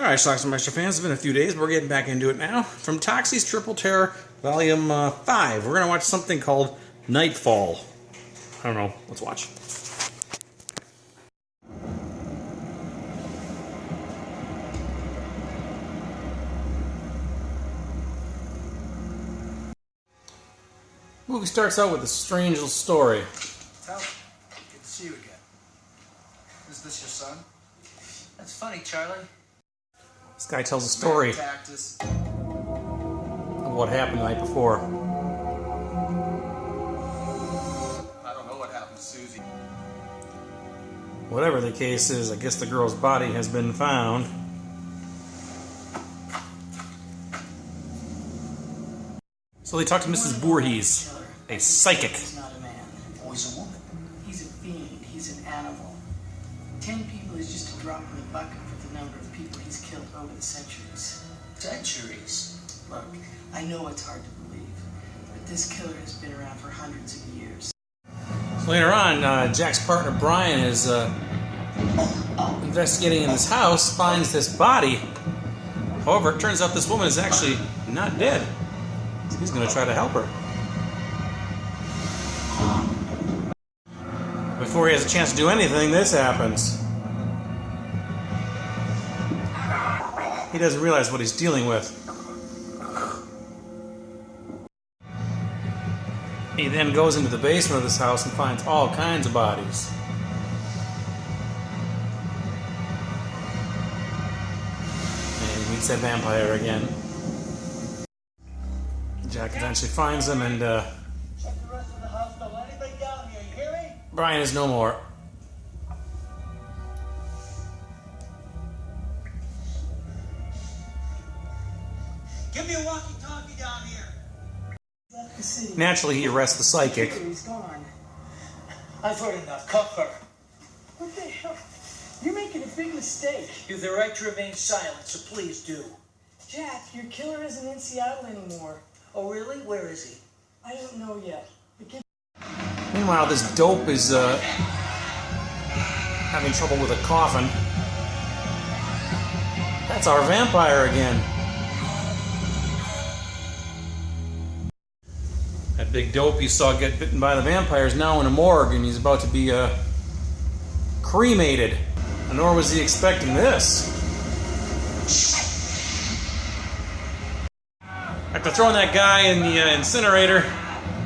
Alright, Schlockmeister fans, it's been a few days, but we're getting back into it now. From Toxie's Triple Terror, Volume 5, we're going to watch something called Nightfall. I don't know, let's watch. The movie starts out with a strange little story. Tell me. Good to see you again. Is this your son? That's funny, Charlie. This guy tells a story of what happened the night before. I don't know what happened to Susie. Whatever the case is, I guess the girl's body has been found. So they talk to Mrs. Voorhees, a psychic. He's not a man. Always a woman. He's a fiend. He's an animal. 10 people is just a drop in the bucket for the number of people he's killed over the centuries. Centuries. Look, I know it's hard to believe, but this killer has been around for hundreds of years. So later on, Jack's partner Brian is investigating in this house, finds this body. However, it turns out this woman is actually not dead. So he's going to try to help her. Before he has a chance to do anything, this happens. He doesn't realize what he's dealing with. He then goes into the basement of this house and finds all kinds of bodies. And he meets that vampire again. Jack eventually finds him, and Check the rest of the house. Don't let anybody down here. You hear me? Brian is no more. Give me a walkie-talkie down here. Left the city. Naturally, he arrests the psychic. He's gone. I've heard enough. Cuff her. What the hell? You're making a big mistake. You have the right to remain silent, so please do. Jack, your killer isn't in Seattle anymore. Oh, really? Where is he? I don't know yet. But get Meanwhile, this dope is having trouble with a coffin. That's our vampire again. That big dope you saw get bitten by the vampire is now in a morgue, and he's about to be cremated. Nor was he expecting this. After throwing that guy in the incinerator,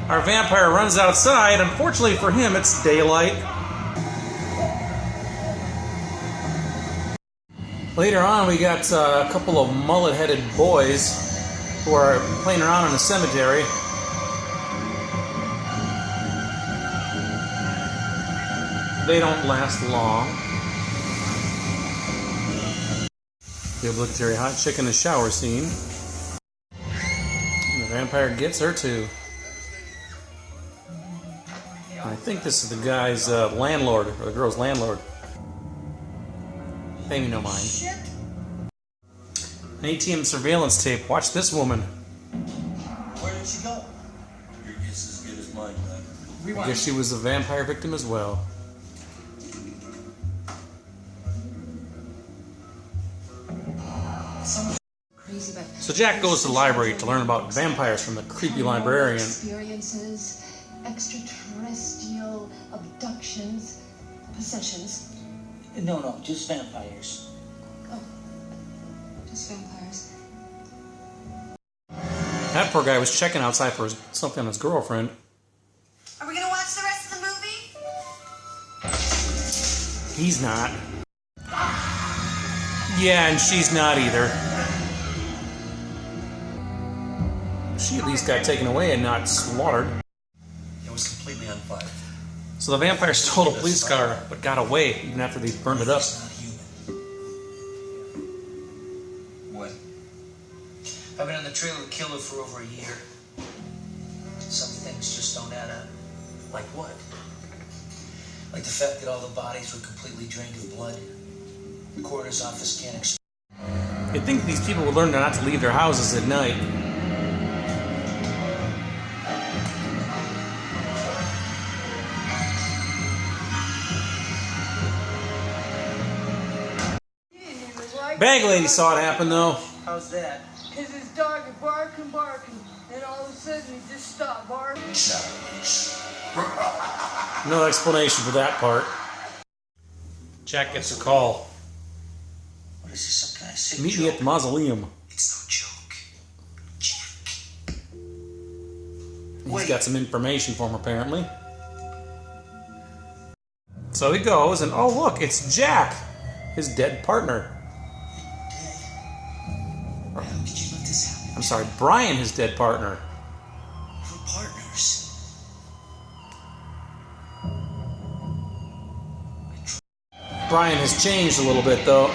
our vampire runs outside. Unfortunately for him, it's daylight. Later on, we got a couple of mullet-headed boys who are playing around in a cemetery. They don't last long. The obligatory hot chick in the shower scene. And the vampire gets her too. I think this is the guy's landlord, or the girl's landlord. Pay me no mind. An ATM surveillance tape. Watch this woman. Where did she go? Your guess is as good as mine, bud. I guess she was a vampire victim as well. So Jack goes to the library to learn about vampires from the creepy librarian. Experiences, extraterrestrial abductions, possessions. No, just vampires. Oh, just vampires. That poor guy was checking outside for something on his girlfriend. Are we gonna watch the rest of the movie? He's not. Yeah, and she's not either. She at least got taken away and not slaughtered. It was completely on fire. So the vampire stole a police car, but got away even after they burned it up. It's not human. What? I've been on the trail of the killer for over a year. Some things just don't add up. Like what? Like the fact that all the bodies were completely drained of blood. The coroner's office can't explain. You'd think these people would learn not to leave their houses at night. Bag lady saw it happen, though. How's that? Because his dog is barking, and all of a sudden he just stopped barking. No explanation for that part. Jack gets a call. What is this, some kind of sick Meet me at the mausoleum. It's no joke. Jack. He's got some information for him, apparently. So he goes, and oh, look, it's Jack, his dead partner. How did you let this happen? I'm sorry, Brian, his dead partner. We're partners. Brian has changed a little bit, though. I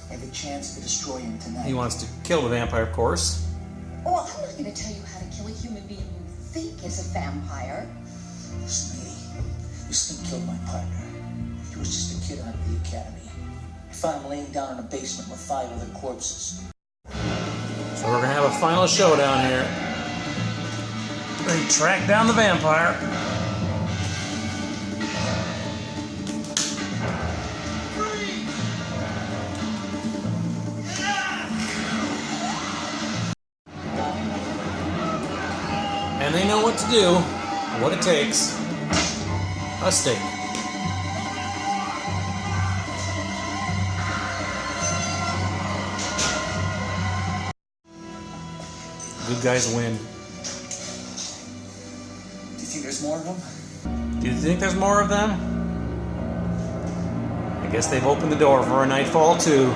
have a chance to destroy him tonight. He wants to kill the vampire, of course. Oh, I'm not going to tell you how to kill a human being you think is a vampire. Listen, lady. This thing killed my partner. He was just a kid out of the academy. I found him laying down in a basement with 5 other corpses. So we're going to have a final showdown here. They track down the vampire. And they know what to do, what it takes. A stake. Good guys win. Do you think there's more of them? Do you think there's more of them? I guess they've opened the door for a Nightfall 2.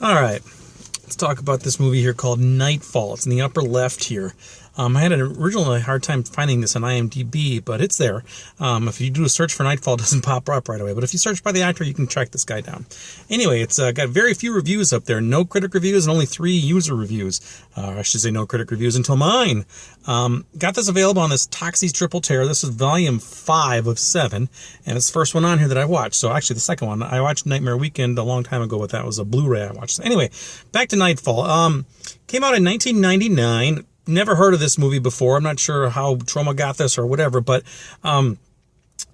Alright, let's talk about this movie here called Nightfall. It's in the upper left here. I had an originally hard time finding this on IMDb, but it's there. If you do a search for Nightfall, it doesn't pop up right away. But if you search by the actor, you can track this guy down. Anyway, it's got very few reviews up there. No critic reviews and only 3 user reviews. I should say no critic reviews until mine. Got this available on this Toxies Triple Terror. This is volume 5 of 7. And it's the first one on here that I watched. So actually the second one. I watched Nightmare Weekend a long time ago, but that was a Blu-ray I watched. Anyway, back to Nightfall. Came out in 1999. Never heard of this movie before. I'm not sure how Trauma got this or whatever, but so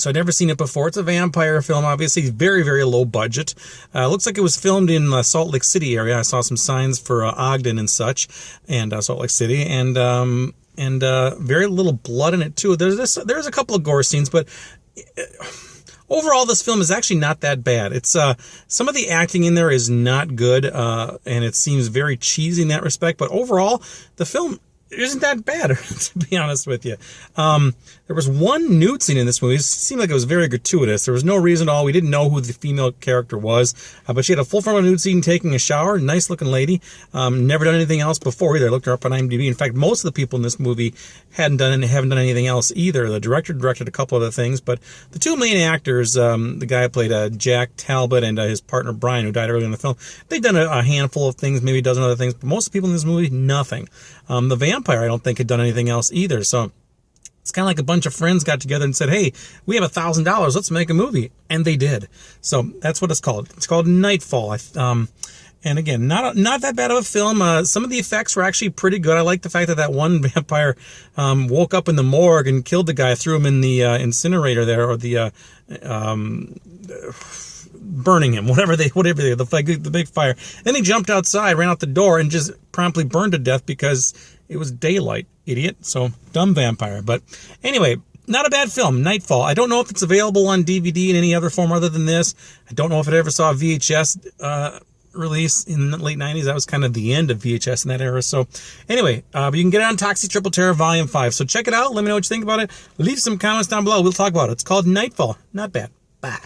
I'd never seen it before. It's a vampire film, obviously very, very low budget. Looks like it was filmed in Salt Lake City area. I saw some signs for Ogden and such, and Salt Lake City, and very little blood in it too. There's a couple of gore scenes, but overall, this film is actually not that bad. It's some of the acting in there is not good, and it seems very cheesy in that respect. But overall, the film isn't that bad, to be honest with you. There was one nude scene in this movie. It seemed like it was very gratuitous. There was no reason at all. We didn't know who the female character was, but she had a full frontal nude scene taking a shower. Nice looking lady. Never done anything else before either. I looked her up on IMDb. In fact, most of the people in this movie haven't done anything else either. The director directed a couple other things, but the 2 main actors, the guy who played Jack Talbot and his partner Brian, who died early in the film, they've done a handful of things, maybe a dozen other things, but most of the people in this movie, nothing. The vampire, I don't think, had done anything else either. So it's kind of like a bunch of friends got together and said, hey, we have $1,000. Let's make a movie. And they did. So that's what it's called. It's called Nightfall. And again, not that bad of a film. Some of the effects were actually pretty good. I like the fact that one vampire woke up in the morgue and killed the guy, threw him in the incinerator there, or the burning him, whatever the big fire. Then he jumped outside, ran out the door, and just promptly burned to death because it was daylight, idiot. So, dumb vampire. But anyway, not a bad film, Nightfall. I don't know if it's available on DVD in any other form other than this. I don't know if it ever saw a VHS release in the late 90s. That was kind of the end of VHS in that era. So anyway, you can get it on Toxies Triple Terror Volume 5. So check it out. Let me know what you think about it. Leave some comments down below. We'll talk about it. It's called Nightfall. Not bad. Bye.